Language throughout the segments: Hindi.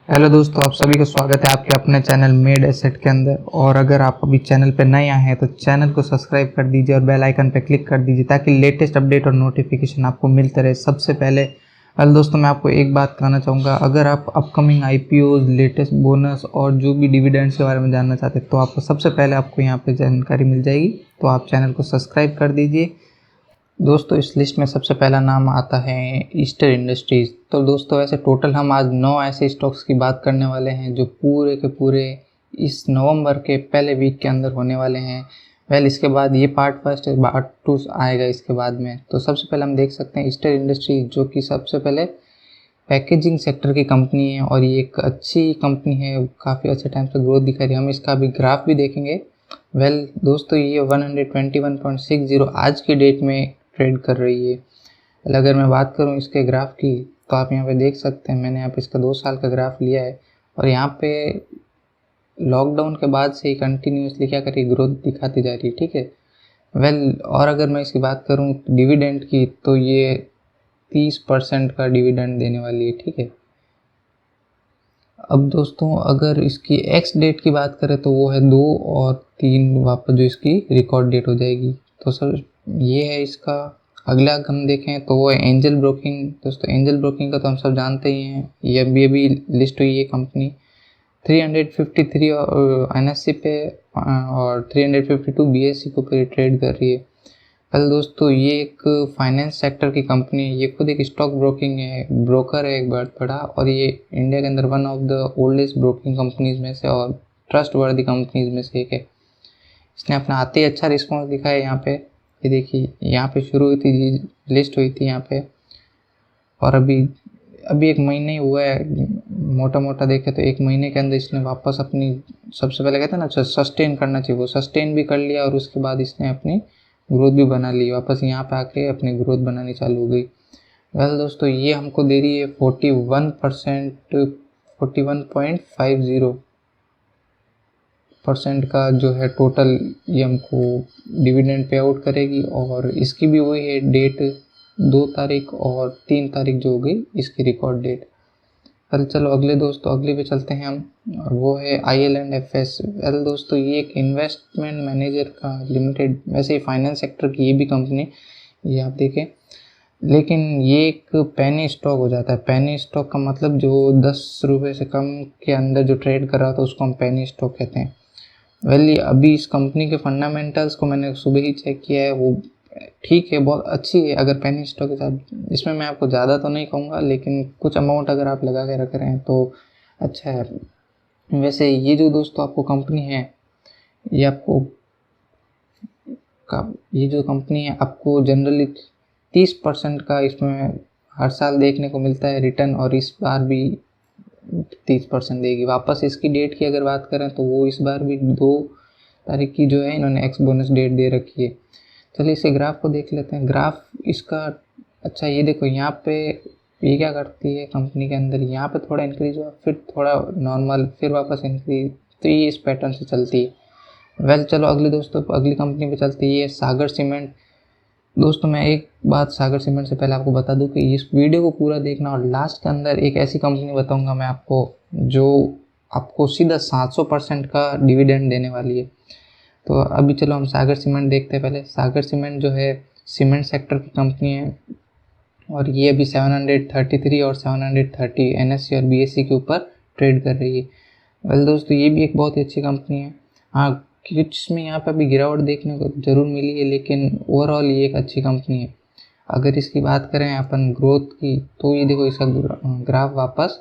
हेलो दोस्तों, आप सभी का स्वागत है आपके अपने चैनल मेड एसेट के अंदर। और अगर आप अभी चैनल पर नए आए हैं तो चैनल को सब्सक्राइब कर दीजिए और बेल आइकन पर क्लिक कर दीजिए ताकि लेटेस्ट अपडेट और नोटिफिकेशन आपको मिलते रहे सबसे पहले। हेलो दोस्तों, मैं आपको एक बात कहना चाहूँगा, अगर आप अपकमिंग आईपीओज, लेटेस्ट बोनस और जो भी डिविडेंड्स के बारे में जानना चाहते हैं तो आपको सबसे पहले आपको यहाँ पर जानकारी मिल जाएगी। तो आप चैनल को सब्सक्राइब कर दीजिए। दोस्तों, इस लिस्ट में सबसे पहला नाम आता है ईस्टर इंडस्ट्रीज़। तो दोस्तों, वैसे टोटल हम आज 9 ऐसे स्टॉक्स की बात करने वाले हैं जो पूरे के पूरे इस नवंबर के पहले वीक के अंदर होने वाले हैं। इसके बाद ये पार्ट फर्स्ट है, पार्ट 2 आएगा इसके बाद में। तो सबसे पहले हम देख सकते हैं ईस्टर इंडस्ट्रीज, जो कि सबसे पहले पैकेजिंग सेक्टर की कंपनी है और ये एक अच्छी कंपनी है, काफ़ी अच्छे टाइम से ग्रोथ दिखा रही है। हम इसका भी ग्राफ भी देखेंगे। दोस्तों, ये 121.60 आज की डेट में ट्रेड कर रही है। अगर मैं बात करूं इसके ग्राफ की तो आप यहाँ पे देख सकते हैं, मैंने यहाँ पे इसका 2 साल का ग्राफ लिया है और यहाँ पे लॉकडाउन के बाद से ही कंटिन्यूसली क्या करी, ग्रोथ दिखाती जा रही है। ठीक है। और अगर मैं इसकी बात करूं डिविडेंड की तो ये 30% का डिविडेंड देने वाली है। ठीक है। अब दोस्तों, अगर इसकी एक्स डेट की बात करें तो वो है 2 और 3 वापस जो इसकी रिकॉर्ड डेट हो जाएगी। तो सर ये है इसका। अगला हम देखें तो वो है एंजल ब्रोकिंग। दोस्तों, एंजल ब्रोकिंग का तो हम सब जानते ही हैं, ये अभी लिस्ट हुई है कंपनी 353 और एनएससी पे और 352 बीएससी के ऊपर ट्रेड कर रही है। दोस्तों, ये एक फाइनेंस सेक्टर की कंपनी है। ये खुद एक स्टॉक ब्रोकिंग है, ब्रोकर है एक बहुत बड़ा, और ये इंडिया के अंदर one of the oldest broking companies में से और ट्रस्ट वर्दी कंपनीज में से एक है। इसने अपना आते ही अच्छा रिस्पॉन्स दिखा है। यहाँ पे ये देखिए, यहाँ पे शुरू हुई थी, लिस्ट हुई थी यहाँ पे, और अभी 1 महीने ही हुआ है। मोटा मोटा देखे तो 1 महीने के अंदर इसने वापस अपनी, सबसे पहले कहते हैं ना सस्टेन करना चाहिए, वो सस्टेन भी कर लिया और उसके बाद इसने अपनी ग्रोथ भी बना ली। वापस यहाँ पे आके अपनी ग्रोथ बनानी चालू हो गई। दोस्तों, ये हमको दे रही है 41% का जो है टोटल, ये हमको डिविडेंड पे आउट करेगी। और इसकी भी वही है डेट, 2 तारीख और 3 तारीख जो हो गई इसकी रिकॉर्ड डेट। चलो अगले पे चलते हैं हम, और वो है IL&FS। दोस्तों, ये एक इन्वेस्टमेंट मैनेजर का लिमिटेड, वैसे ही फाइनेंस सेक्टर की ये भी कंपनी, ये आप देखें, लेकिन ये एक पेनी स्टॉक हो जाता है। पेनी स्टॉक का मतलब जो 10 रुपये से कम के अंदर जो ट्रेड कर रहा था उसको हम पेनी स्टॉक कहते हैं। अभी इस कंपनी के फंडामेंटल्स को मैंने सुबह ही चेक किया है, वो ठीक है, बहुत अच्छी है। अगर पेनी स्टॉक के साथ, इसमें मैं आपको ज़्यादा तो नहीं कहूँगा, लेकिन कुछ अमाउंट अगर आप लगा के रख रहे हैं तो अच्छा है। वैसे ये जो दोस्तों आपको कंपनी है, ये जो कंपनी है आपको जनरली 30% का इसमें हर साल देखने को मिलता है रिटर्न, और इस बार भी 30% देगी। वापस इसकी डेट की अगर बात करें तो वो इस बार भी 2 तारीख की जो है इन्होंने एक्स बोनस डेट दे रखी है। चलिए इसे ग्राफ को देख लेते हैं। ग्राफ इसका अच्छा, ये देखो यहाँ पे ये क्या करती है कंपनी के अंदर, यहाँ पे थोड़ा इंक्रीज हुआ, फिर थोड़ा नॉर्मल, फिर वापस इंक्रीज, तो ये इस पैटर्न से चलती है। चलो अगली कंपनी पे चलती है, ये सागर सीमेंट। दोस्तों, मैं एक बात सागर सीमेंट से पहले आपको बता दूं कि इस वीडियो को पूरा देखना, और लास्ट के अंदर एक ऐसी कंपनी बताऊंगा मैं आपको जो आपको सीधा 700% का डिविडेंड देने वाली है। तो अभी चलो हम सागर सीमेंट देखते हैं। पहले सागर सीमेंट जो है सीमेंट सेक्टर की कंपनी है, और ये अभी 733 और 730 एनएससी और बीएससी के ऊपर ट्रेड कर रही है। दोस्तों, ये भी एक बहुत ही अच्छी कंपनी है। हाँ, कुछ में यहाँ पे अभी गिरावट देखने को जरूर मिली है, लेकिन ओवरऑल ये एक अच्छी कंपनी है। अगर इसकी बात करें अपन ग्रोथ की, तो ये देखो इसका ग्राफ वापस,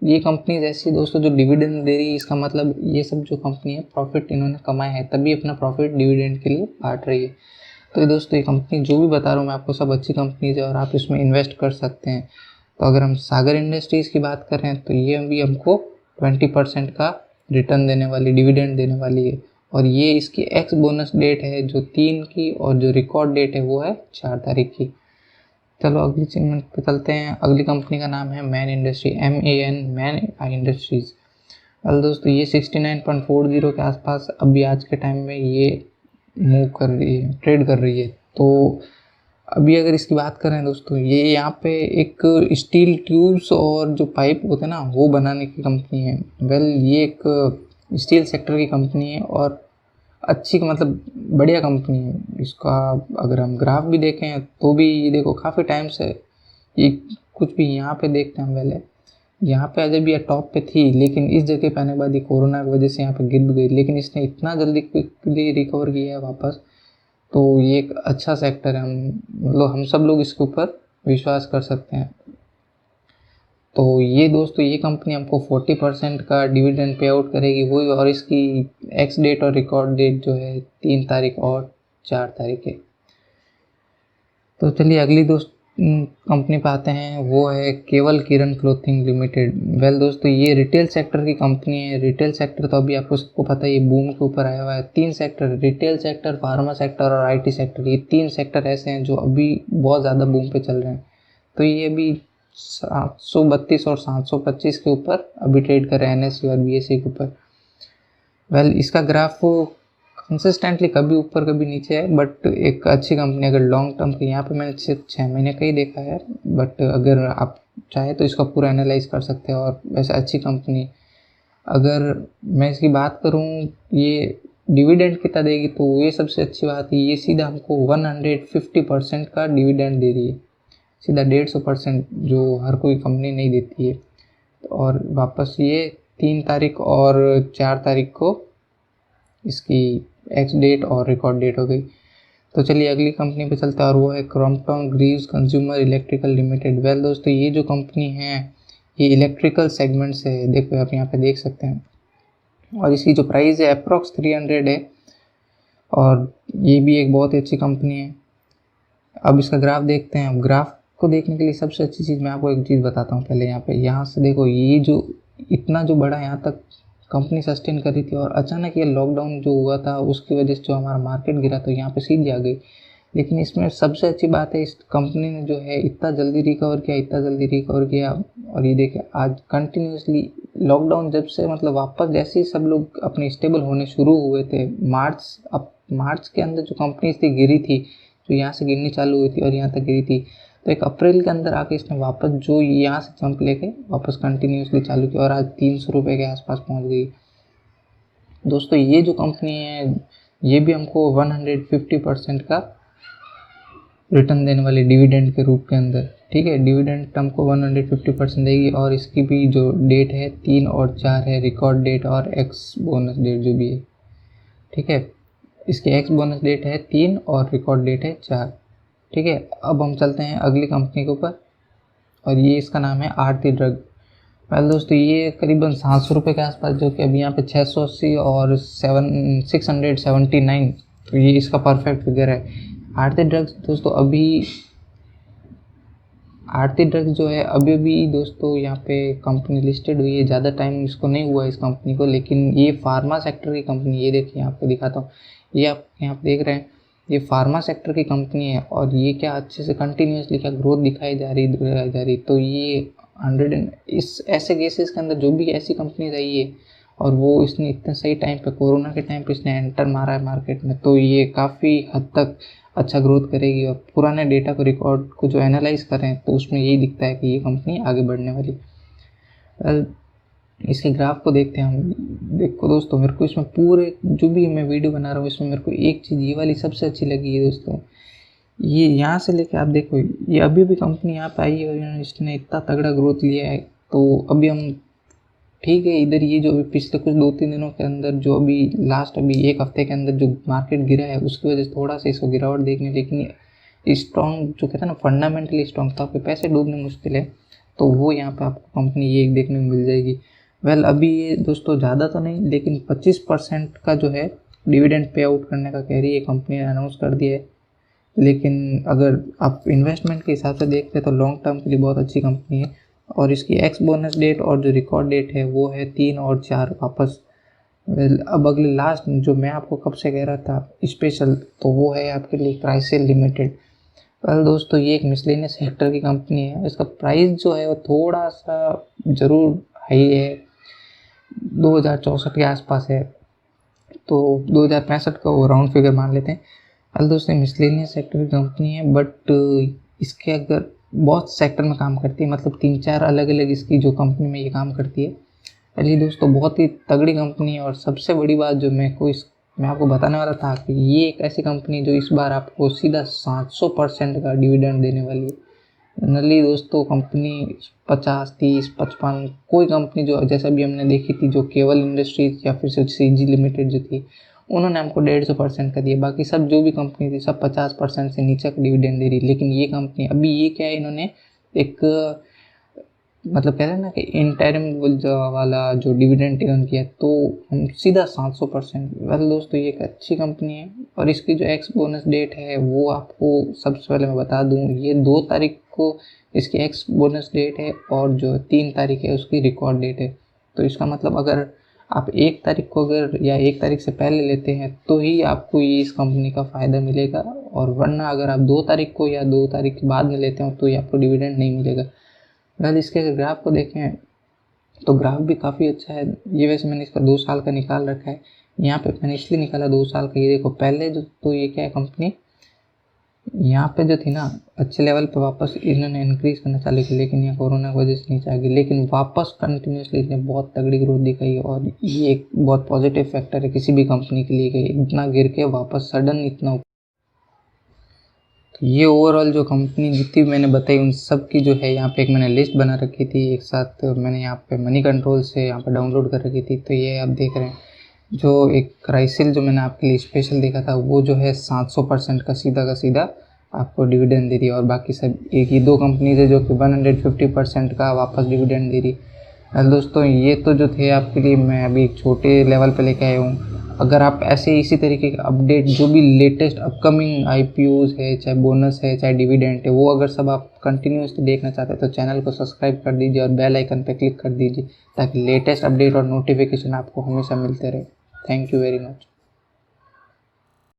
ये कंपनी ऐसी दोस्तों जो डिविडेंड दे रही है, इसका मतलब ये सब जो कंपनी है प्रॉफिट इन्होंने कमाया है, तभी अपना प्रॉफिट डिविडेंड के लिए बांट रही है। तो ये दोस्तों, ये कंपनी जो भी बता रहा हूँ मैं आपको, सब अच्छी कंपनीज है और आप इसमें इन्वेस्ट कर सकते हैं। तो अगर हम सागर इंडस्ट्रीज़ की बात करें तो ये भी हमको 20% का रिटर्न देने वाली, डिविडेंड देने वाली है। और ये इसकी एक्स बोनस डेट है जो 3 की, और जो रिकॉर्ड डेट है वो है 4 तारीख की। चलो अगली सीमेंट पे चलते हैं। अगली कंपनी का नाम है मैन इंडस्ट्री, मैन इंडस्ट्रीज़। दोस्तों, ये 69.40 के आसपास अभी आज के टाइम में ये मूव कर रही है, ट्रेड कर रही है। तो अभी अगर इसकी बात करें दोस्तों, ये यहाँ पे एक स्टील ट्यूब्स और जो पाइप होते हैं ना वो बनाने की कंपनी है। वेल ये एक स्टील सेक्टर की कंपनी है और अच्छी मतलब बढ़िया कंपनी है। इसका अगर हम ग्राफ भी देखें तो भी ये देखो काफ़ी टाइम से ये कुछ भी यहाँ पे देखते हैं हम पहले, यहाँ पे अजय भी टॉप पे थी, लेकिन इस जगह पे आने के बाद ये कोरोना की वजह से यहाँ पे गिर गई, लेकिन इसने इतना जल्दी क्विकली रिकवर किया है वापस। तो ये एक अच्छा सेक्टर है, हम सब लोग इसके ऊपर विश्वास कर सकते हैं। तो ये दोस्तों ये कंपनी हमको 40% का डिविडेंड पे आउट करेगी वही, और इसकी एक्स डेट और रिकॉर्ड डेट जो है 3 तारीख और 4 तारीख है। तो चलिए अगली कंपनी पे आते हैं, वो है केवल किरण क्लोथिंग लिमिटेड। वेल दोस्तों ये रिटेल सेक्टर की कंपनी है। रिटेल सेक्टर तो अभी आपको सबको पता है ये बूम के ऊपर आया हुआ है। 3 sector, retail sector, pharma sector और आईटी सेक्टर, ये 3 सेक्टर ऐसे हैं जो अभी बहुत ज़्यादा बूम पे चल रहे हैं। तो ये अभी 732 और 725 के ऊपर अभी ट्रेड कर रहे हैं NSE और BSE के ऊपर। वेल इसका ग्राफ कंसिस्टेंटली कभी ऊपर कभी नीचे है, बट एक अच्छी कंपनी अगर लॉन्ग टर्म की, यहाँ पे मैंने सिर्फ 6 महीने का ही देखा है, बट अगर आप चाहे तो इसका पूरा एनालाइज कर सकते हैं। और वैसे अच्छी कंपनी, अगर मैं इसकी बात करूँ ये डिविडेंड कितना देगी तो ये सबसे अच्छी बात है, ये सीधा हमको 150% का डिविडेंड दे रही है, सीधा 150%, जो हर कोई कंपनी नहीं देती है। और वापस ये 3 तारीख और 4 तारीख को इसकी एक्स डेट और रिकॉर्ड डेट हो गई। तो चलिए अगली कंपनी पे चलते हैं और वो है Crompton Greaves consumer electrical limited. Well दोस्तों ये जो कंपनी है ये इलेक्ट्रिकल सेगमेंट से है, देखो आप यहाँ पे देख सकते हैं, और इसकी जो प्राइस है अप्रॉक्स 300 है, और ये भी एक बहुत ही अच्छी कंपनी है। अब इसका ग्राफ देखते हैं। अब ग्राफ को देखने के लिए सबसे अच्छी चीज़ मैं आपको एक चीज़ बताता हूँ पहले। यहाँ से देखो, ये जो इतना जो बड़ा यहाँ तक कंपनी सस्टेन कर रही थी, और अचानक ये लॉकडाउन जो हुआ था उसकी वजह से जो हमारा मार्केट गिरा तो यहाँ पे सीधी आ गई। लेकिन इसमें सबसे अच्छी बात है इस कंपनी ने जो है इतना जल्दी रिकवर किया। और ये देखिए आज कंटिन्यूसली लॉकडाउन जब से मतलब वापस जैसे ही सब लोग अपने स्टेबल होने शुरू हुए थे, मार्च के अंदर जो कंपनी थी गिरी थी, जो यहाँ से गिरनी चालू हुई थी और यहाँ तक गिरी थी, तो एक अप्रैल के अंदर आके इसने वापस जो यहाँ से जंप लेके वापस कंटिन्यूसली चालू किया और आज 300 रुपये के आसपास पहुँच गई। दोस्तों ये जो कंपनी है ये भी हमको 150% का रिटर्न देने वाली डिविडेंड के रूप के अंदर, ठीक है, डिविडेंड हमको 150% देगी। और इसकी भी जो डेट है 3 और 4 है, रिकॉर्ड डेट और एक्स बोनस डेट जो भी है, ठीक है। इसकी एक्स बोनस डेट है 3 और रिकॉर्ड डेट है 4, ठीक है। अब हम चलते हैं अगली कंपनी के ऊपर, और ये इसका नाम है आरती ड्रग। वेल दोस्तों ये करीबन 700 रुपये के आसपास, जो कि अभी यहाँ पे 680 और 679, तो ये इसका परफेक्ट फिगर है। आरती ड्रग्स दोस्तों आरती ड्रग्स जो है अभी दोस्तों यहाँ पे कंपनी लिस्टेड हुई है, ज़्यादा टाइम इसको नहीं हुआ इस कंपनी को, लेकिन ये फार्मा सेक्टर की कंपनी, ये देखिए यहाँ पे दिखाता हूँ, ये आप यहाँ पे देख रहे हैं, ये फार्मा सेक्टर की कंपनी है। और ये क्या अच्छे से कंटिन्यूसली क्या ग्रोथ दिखाई जा रही। तो ये 100 इस ऐसे केसेस के अंदर जो भी ऐसी कंपनीज आई है और वो इसने इतने सही टाइम पे, कोरोना के टाइम पे इसने एंटर मारा है मार्केट में, तो ये काफ़ी हद तक अच्छा ग्रोथ करेगी। और पुराने डेटा को, रिकॉर्ड को जो एनालाइज करें तो उसमें यही दिखता है कि ये कंपनी आगे बढ़ने वाली। इसके ग्राफ को देखते हैं हम। देखो दोस्तों मेरे को इसमें पूरे जो भी मैं वीडियो बना रहा हूँ इसमें मेरे को एक चीज़ ये वाली सबसे अच्छी लगी है दोस्तों, ये यहाँ से लेके आप देखो, ये अभी भी कंपनी यहाँ पे आई है और इसने इतना तगड़ा ग्रोथ लिया है। तो अभी हम ठीक है, इधर ये जो अभी पिछले कुछ 2-3 दिनों के अंदर जो अभी लास्ट अभी 1 हफ्ते के अंदर जो मार्केट गिरा है उसकी वजह से थोड़ा सा इसको गिरावट देखने, लेकिन स्ट्रॉन्ग जो कहते हैं ना फंडामेंटली स्ट्रॉन्ग, तो आपके पैसे डूबने मुश्किल है, तो वो यहाँ पे आपको कंपनी ये एक देखने को मिल जाएगी। वेल अभी ये दोस्तों ज़्यादा तो नहीं, लेकिन 25% का जो है डिविडेंड पे आउट करने का कह रही है कंपनी ने, अनाउंस कर दिया है। लेकिन अगर आप इन्वेस्टमेंट के हिसाब से देखते हैं तो लॉन्ग टर्म के लिए बहुत अच्छी कंपनी है। और इसकी एक्स बोनस डेट और जो रिकॉर्ड डेट है वो है 3 और 4 वापस। अब अगले लास्ट जो मैं आपको कब से कह रहा था स्पेशल, तो वो है आपके लिए क्राइसिल लिमिटेड। वेल दोस्तों ये एक मिसलेनियस सेक्टर की कंपनी है। इसका प्राइस जो है वो थोड़ा सा ज़रूर हाई है, 2064 के आसपास है, तो 2065 का वो राउंड फिगर मान लेते हैं। वेल दोस्तों, मिसलेनियस सेक्टर की कंपनी है, बट इसके अगर बहुत सेक्टर में काम करती है, मतलब 3-4 अलग अलग इसकी जो कंपनी में ये काम करती है। चलिए दोस्तों, बहुत ही तगड़ी कंपनी है। और सबसे बड़ी बात जो मैं आपको बताने वाला था कि ये एक ऐसी कंपनी जो इस बार आपको सीधा 700% का डिविडेंड देने वाली है। जनरली दोस्तों कंपनी 50, 30, 55, कोई कंपनी जो जैसा भी हमने देखी थी, जो केवल इंडस्ट्रीज या फिर CG लिमिटेड जो थी, उन्होंने हमको 150% का दिया। बाकी सब जो भी कंपनी थी सब 50% से नीचे का डिविडेंड दे रही। लेकिन ये कंपनी अभी ये क्या है, इन्होंने एक मतलब कहते हैं ना कि इंटरिम वाला जो डिविडेंड टेकन किया, तो हम सीधा 700%। वेल दोस्तों, ये एक अच्छी कंपनी है। और इसकी जो एक्स बोनस डेट है वो आपको सबसे पहले मैं बता दूं, ये 2 तारीख को इसकी एक्स बोनस डेट है, और जो 3 तारीख है उसकी रिकॉर्ड डेट है। तो इसका मतलब अगर आप 1 तारीख को या 1 तारीख से पहले लेते हैं तो ही आपको ये इस कंपनी का फ़ायदा मिलेगा, और वरना अगर आप 2 तारीख को या 2 तारीख के बाद में लेते हो तो ये आपको डिविडेंड नहीं मिलेगा। वेल इसके अगर ग्राफ को देखें तो ग्राफ भी काफ़ी अच्छा है। ये वैसे मैंने इसका 2 साल का निकाल रखा है। यहाँ पे मैंने इसलिए निकाला 2 साल का, ये देखो पहले जो तो ये क्या है, कंपनी यहाँ पे जो थी ना अच्छे लेवल पे, वापस इन्होंने इंक्रीज करना चालू किया, लेकिन यहाँ कोरोना की वजह से नीचे आ गई। लेकिन वापस कंटिन्यूसली इसने बहुत तगड़ी ग्रोथ दिखाई है, और ये एक बहुत पॉजिटिव फैक्टर है किसी भी कंपनी के लिए कि इतना गिर के वापस सडन इतना। तो ये ओवरऑल जो कंपनी जितनी मैंने बताई उन सब की जो है यहाँ पे एक मैंने लिस्ट बना रखी थी, एक साथ मैंने यहाँ पे मनी कंट्रोल से यहाँ पे डाउनलोड कर रखी थी। तो ये आप देख रहे हैं, जो एक क्राइसिल जो मैंने आपके लिए स्पेशल देखा था, वो जो है 700% का सीधा आपको डिविडेंड दे रही है। और बाकी सब एक ही 2 कंपनीज है जो कि 150% का वापस डिविडेंड दे रही है। दोस्तों, ये तो जो थे आपके लिए मैं अभी एक छोटे लेवल पे लेके आया हूँ। अगर आप ऐसे इसी तरीके के अपडेट जो भी लेटेस्ट अपकमिंग IPOs है, चाहे बोनस है, चाहे डिविडेंड है, वो अगर सब आप कंटिन्यूसली देखना चाहते हैं तो चैनल को सब्सक्राइब कर दीजिए और बेल आइकन पर क्लिक कर दीजिए, ताकि लेटेस्ट अपडेट और नोटिफिकेशन आपको हमेशा मिलते रहे। Thank you very much.